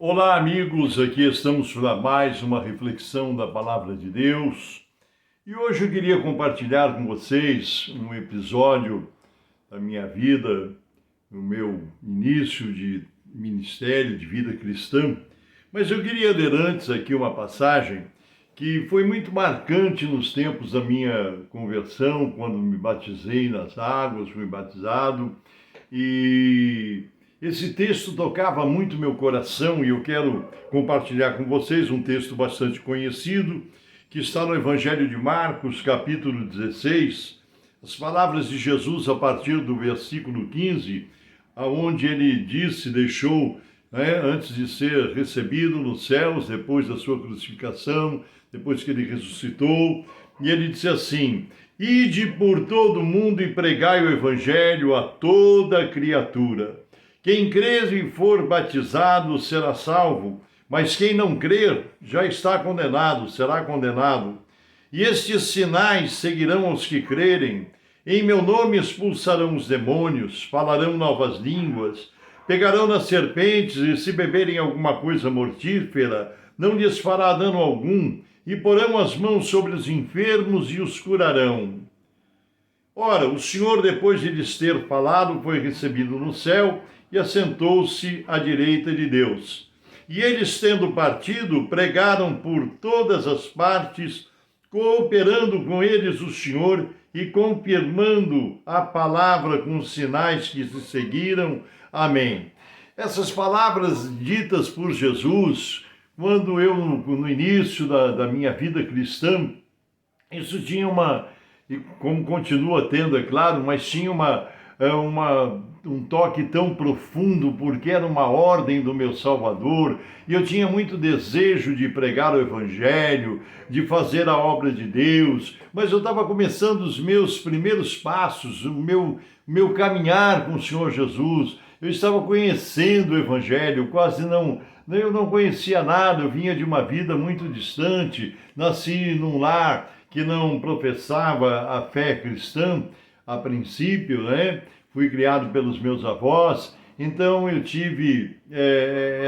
Olá, amigos, aqui estamos para mais uma reflexão da Palavra de Deus. E hoje eu queria compartilhar com vocês um episódio da minha vida, no meu início de ministério, de vida cristã. Mas eu queria ler antes aqui uma passagem que foi muito marcante nos tempos da minha conversão, quando me batizei nas águas, fui batizado. E esse texto tocava muito meu coração e eu quero compartilhar com vocês um texto bastante conhecido, que está no Evangelho de Marcos, capítulo 16, as palavras de Jesus a partir do versículo 15, aonde ele disse, deixou, antes de ser recebido nos céus, depois da sua crucificação, depois que ele ressuscitou, e ele disse assim: ide por todo o mundo e pregai o evangelho a toda criatura. Quem crer e for batizado será salvo, mas quem não crer já está condenado, será condenado. E estes sinais seguirão aos que crerem. Em meu nome expulsarão os demônios, falarão novas línguas, pegarão nas serpentes e se beberem alguma coisa mortífera, não lhes fará dano algum, e porão as mãos sobre os enfermos e os curarão. Ora, o Senhor, depois de lhes ter falado, foi recebido no céu e assentou-se à direita de Deus. E eles, tendo partido, pregaram por todas as partes, cooperando com eles o Senhor e confirmando a palavra com os sinais que se seguiram. Amém. Essas palavras ditas por Jesus, quando eu, no início da minha vida cristã, isso tinha e como continua tendo, é claro, mas tinha um toque tão profundo, porque era uma ordem do meu Salvador, e eu tinha muito desejo de pregar o Evangelho, de fazer a obra de Deus, mas eu estava começando os meus primeiros passos, o meu caminhar com o Senhor Jesus. Eu estava conhecendo o Evangelho, eu não conhecia nada, eu vinha de uma vida muito distante, nasci num lar que não professava a fé cristã, a princípio, Fui criado pelos meus avós, então eu tive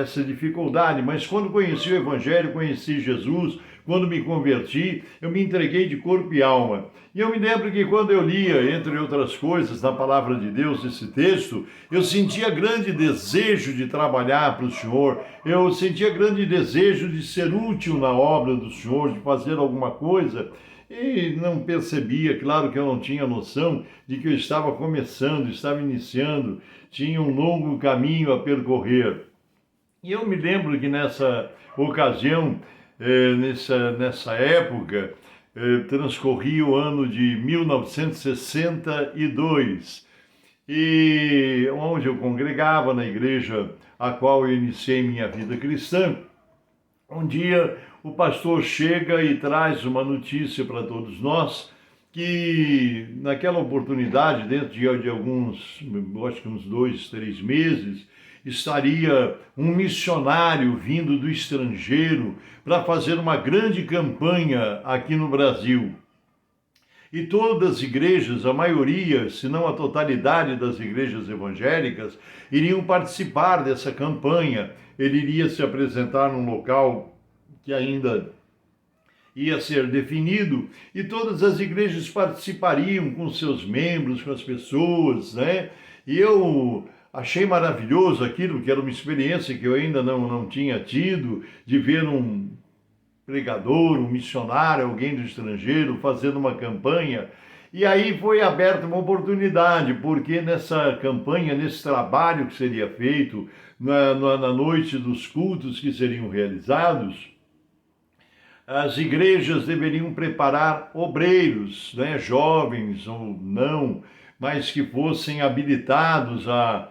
essa dificuldade, mas quando conheci o Evangelho, conheci Jesus, quando me converti, eu me entreguei de corpo e alma. E eu me lembro que quando eu lia, entre outras coisas, na Palavra de Deus, esse texto, eu sentia grande desejo de trabalhar para o Senhor, eu sentia grande desejo de ser útil na obra do Senhor, de fazer alguma coisa, e não percebia, claro que eu não tinha noção de que eu estava começando, estava iniciando, tinha um longo caminho a percorrer. E eu me lembro que nessa ocasião, nessa época, transcorria o ano de 1962, e onde eu congregava na igreja a qual eu iniciei minha vida cristã. Um dia o pastor chega e traz uma notícia para todos nós, que naquela oportunidade, dentro de alguns, acho que uns 2, 3 meses, estaria um missionário vindo do estrangeiro para fazer uma grande campanha aqui no Brasil. E todas as igrejas, a maioria, se não a totalidade das igrejas evangélicas, iriam participar dessa campanha. Ele iria se apresentar num local que ainda ia ser definido, e todas as igrejas participariam com seus membros, com as pessoas, E eu achei maravilhoso aquilo, que era uma experiência que eu ainda não tinha tido, de ver um pregador, um missionário, alguém do estrangeiro fazendo uma campanha. E aí foi aberta uma oportunidade, porque nessa campanha, nesse trabalho que seria feito, na noite dos cultos que seriam realizados, as igrejas deveriam preparar obreiros, jovens ou não, mas que fossem habilitados a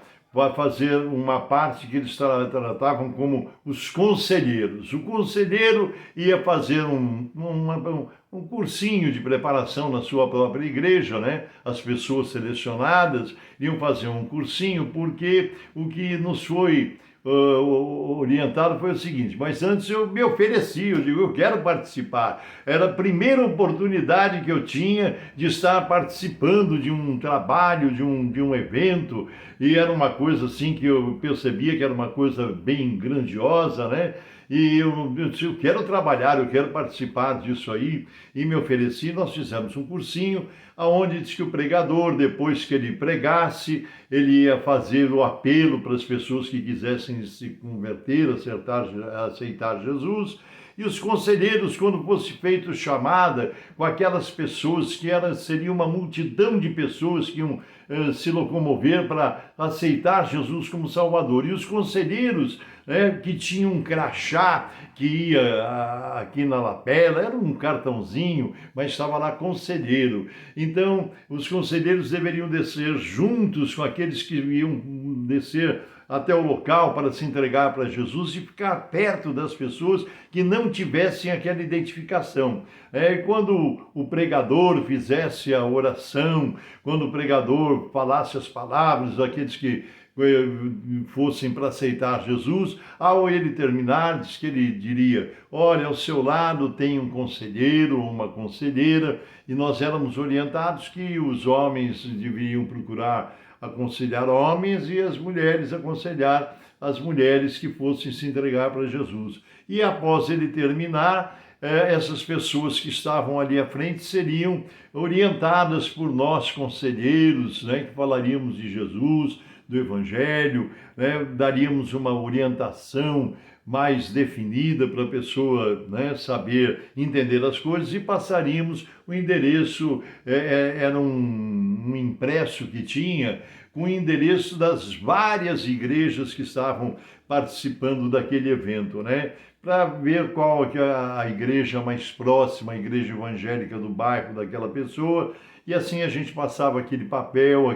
fazer uma parte que eles tratavam como os conselheiros. O conselheiro ia fazer um cursinho de preparação na sua própria igreja, As pessoas selecionadas iam fazer um cursinho, porque o que nos foi orientado foi o seguinte: mas antes eu me ofereci, eu digo, eu quero participar. Era a primeira oportunidade que eu tinha de estar participando de um trabalho, de um evento, e era uma coisa assim que eu percebia que era uma coisa bem grandiosa, né? E eu disse, eu quero trabalhar, eu quero participar disso aí, e me ofereci. Nós fizemos um cursinho, aonde diz que o pregador, depois que ele pregasse, ele ia fazer o apelo para as pessoas que quisessem se converter, aceitar Jesus, e os conselheiros, quando fosse feita chamada com aquelas pessoas que seria uma multidão de pessoas que iam se locomover para aceitar Jesus como Salvador. E os conselheiros, né, que tinham um crachá que ia aqui na lapela, era um cartãozinho, mas estava lá conselheiro. Então, os conselheiros deveriam descer juntos com aqueles que iam descer até o local para se entregar para Jesus e ficar perto das pessoas que não tivessem aquela identificação. Quando o pregador fizesse a oração, quando o pregador falasse as palavras daqueles que fossem para aceitar Jesus, ao ele terminar, diz que ele diria, olha, ao seu lado tem um conselheiro ou uma conselheira, e nós éramos orientados que os homens deveriam procurar aconselhar homens e as mulheres aconselhar as mulheres que fossem se entregar para Jesus. E após ele terminar, essas pessoas que estavam ali à frente seriam orientadas por nós, conselheiros, né, que falaríamos de Jesus, do Evangelho, né, daríamos uma orientação mais definida para a pessoa, né, saber entender as coisas, e passaríamos o endereço, era um impresso que tinha com o endereço das várias igrejas que estavam participando daquele evento, né? Para ver qual que é a igreja mais próxima, a igreja evangélica do bairro daquela pessoa, e assim a gente passava aquele papel,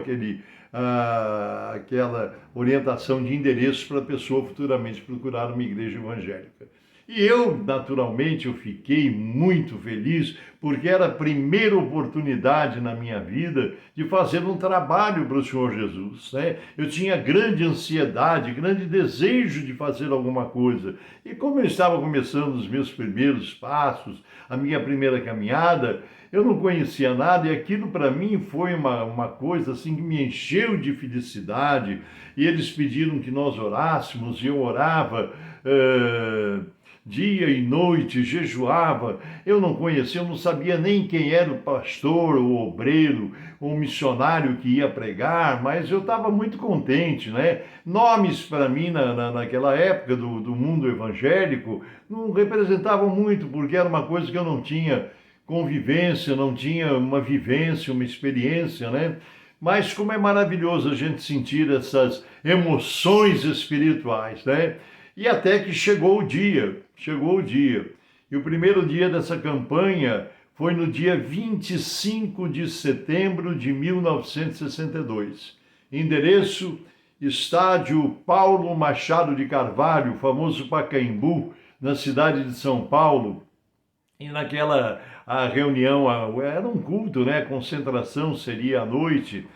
aquela orientação de endereço para a pessoa futuramente procurar uma igreja evangélica. E eu, naturalmente, eu fiquei muito feliz, porque era a primeira oportunidade na minha vida de fazer um trabalho para o Senhor Jesus, né? Eu tinha grande ansiedade, grande desejo de fazer alguma coisa. E como eu estava começando os meus primeiros passos, a minha primeira caminhada, eu não conhecia nada, e aquilo para mim foi uma coisa assim que me encheu de felicidade. E eles pediram que nós orássemos, e eu orava dia e noite, jejuava. Eu não conhecia, eu não sabia nem quem era o pastor, o obreiro, o missionário que ia pregar, mas eu estava muito contente, né? Nomes para mim naquela época do mundo evangélico não representavam muito, porque era uma coisa que eu não tinha convivência, não tinha uma vivência, uma experiência, né? Mas como é maravilhoso a gente sentir essas emoções espirituais, né? E até que chegou o dia. E o primeiro dia dessa campanha foi no dia 25 de setembro de 1962. Endereço: Estádio Paulo Machado de Carvalho, famoso Pacaembu, na cidade de São Paulo. E naquela reunião, era um culto, né? A concentração seria à noite,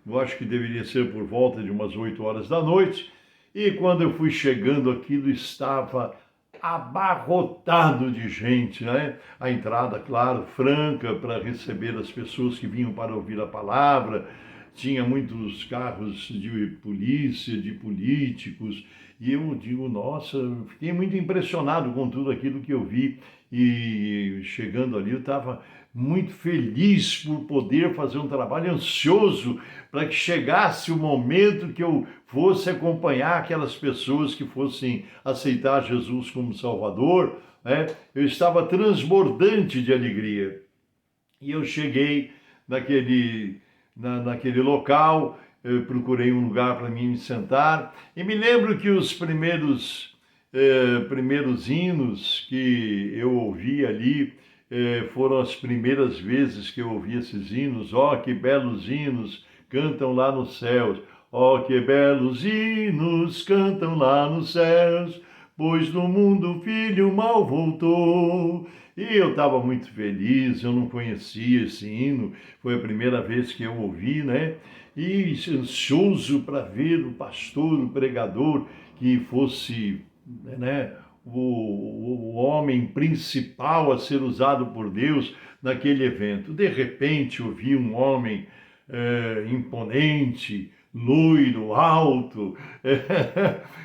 eu acho que deveria ser por volta de umas 8 horas da noite. E quando eu fui chegando, aquilo estava abarrotado de gente, né? A entrada, claro, franca para receber as pessoas que vinham para ouvir a palavra. Tinha muitos carros de polícia, de políticos, e eu digo, nossa, eu fiquei muito impressionado com tudo aquilo que eu vi. E chegando ali, eu estava muito feliz por poder fazer um trabalho, ansioso para que chegasse o momento que eu fosse acompanhar aquelas pessoas que fossem aceitar Jesus como Salvador, né? Eu estava transbordante de alegria. E eu cheguei naquele local, eu procurei um lugar para mim me sentar, e me lembro que os primeiros hinos que eu ouvi ali, foram as primeiras vezes que eu ouvi esses hinos. Ó, que belos hinos cantam lá nos céus. Ó, que belos hinos cantam lá nos céus, pois no mundo o filho mal voltou. E eu estava muito feliz, eu não conhecia esse hino, foi a primeira vez que eu ouvi, né? E ansioso para ver o pastor, o pregador, que fosse, né, o homem principal a ser usado por Deus naquele evento. De repente eu vi um homem imponente, loiro, alto,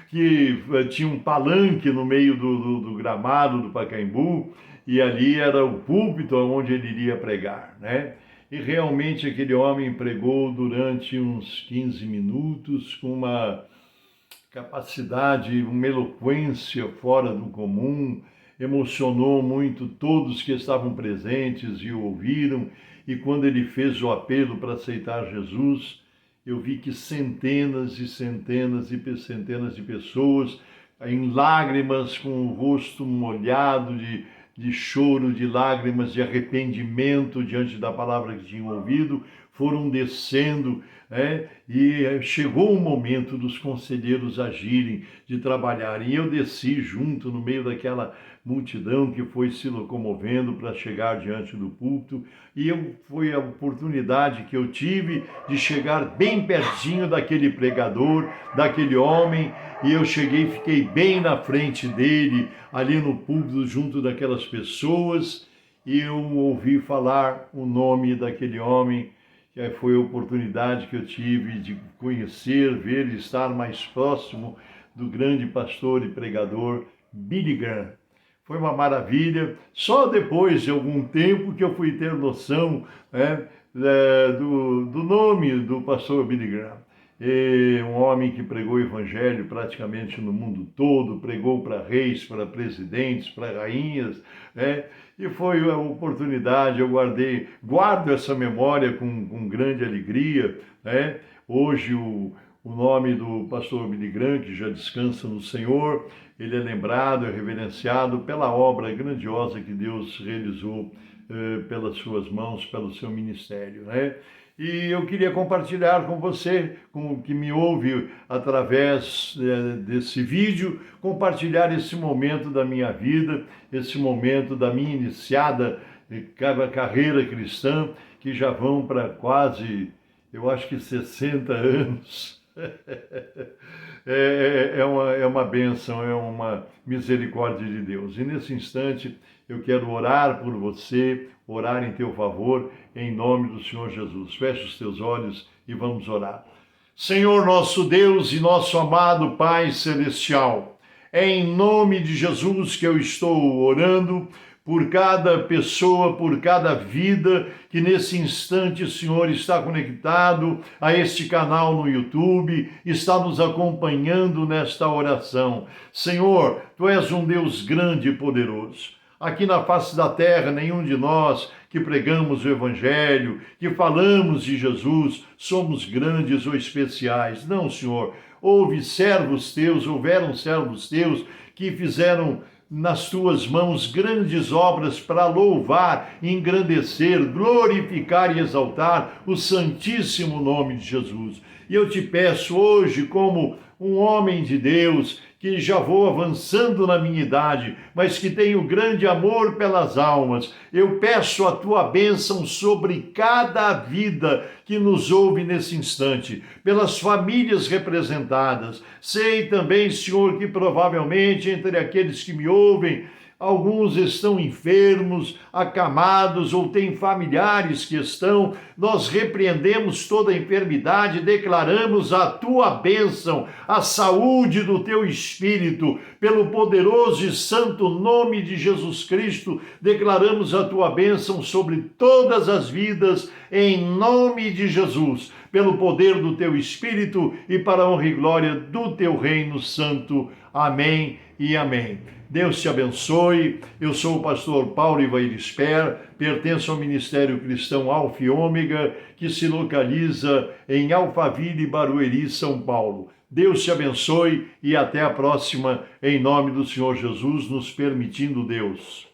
que tinha um palanque no meio do gramado do Pacaembu, e ali era o púlpito onde ele iria pregar, né? E realmente aquele homem pregou durante uns 15 minutos com uma capacidade, uma eloquência fora do comum, emocionou muito todos que estavam presentes e o ouviram, e quando ele fez o apelo para aceitar Jesus, eu vi que centenas e centenas e centenas de pessoas, em lágrimas, com o rosto molhado de choro, de lágrimas, de arrependimento diante da palavra que tinham ouvido, foram descendo, e chegou o momento dos conselheiros agirem, de trabalharem. E eu desci junto no meio daquela multidão que foi se locomovendo para chegar diante do púlpito, e foi a oportunidade que eu tive de chegar bem pertinho daquele pregador, daquele homem, e eu cheguei e fiquei bem na frente dele, ali no púlpito, junto daquelas pessoas, e eu ouvi falar o nome daquele homem, que foi a oportunidade que eu tive de conhecer, ver e estar mais próximo do grande pastor e pregador Billy Graham. Foi uma maravilha. Só depois de algum tempo que eu fui ter noção, do nome do pastor Billy Graham. Um homem que pregou o evangelho praticamente no mundo todo, pregou para reis, para presidentes, para rainhas, e foi a oportunidade, eu guardo essa memória com grande alegria, Hoje o nome do pastor Billy Graham, que já descansa no Senhor, ele é lembrado, é reverenciado pela obra grandiosa que Deus realizou pelas suas mãos, pelo seu ministério, E eu queria compartilhar com você, com o que me ouve através desse vídeo, compartilhar esse momento da minha vida, esse momento da minha iniciada carreira cristã, que já vão para quase, eu acho que 60 anos. É uma bênção, é uma misericórdia de Deus. E nesse instante eu quero orar por você, orar em teu favor, em nome do Senhor Jesus. Feche os teus olhos e vamos orar. Senhor nosso Deus e nosso amado Pai Celestial, é em nome de Jesus que eu estou orando por cada pessoa, por cada vida que nesse instante, Senhor, está conectado a este canal no YouTube, está nos acompanhando nesta oração. Senhor, Tu és um Deus grande e poderoso. Aqui na face da terra, nenhum de nós que pregamos o Evangelho, que falamos de Jesus, somos grandes ou especiais. Não, Senhor, houveram servos teus que fizeram nas tuas mãos grandes obras para louvar, engrandecer, glorificar e exaltar o santíssimo nome de Jesus. E eu te peço hoje, como um homem de Deus, que já vou avançando na minha idade, mas que tenho grande amor pelas almas, eu peço a tua bênção sobre cada vida que nos ouve nesse instante, pelas famílias representadas. Sei também, Senhor, que provavelmente entre aqueles que me ouvem, alguns estão enfermos, acamados ou têm familiares que estão. Nós repreendemos toda a enfermidade, declaramos a tua bênção, a saúde do teu Espírito, pelo poderoso e santo nome de Jesus Cristo, declaramos a tua bênção sobre todas as vidas, em nome de Jesus, pelo poder do teu Espírito e para a honra e glória do teu reino santo. Amém e amém. Deus te abençoe. Eu sou o pastor Paulo Ivair Esper, pertenço ao Ministério Cristão Alfa e Ômega, que se localiza em Alphaville, Barueri, São Paulo. Deus te abençoe e até a próxima, em nome do Senhor Jesus, nos permitindo Deus.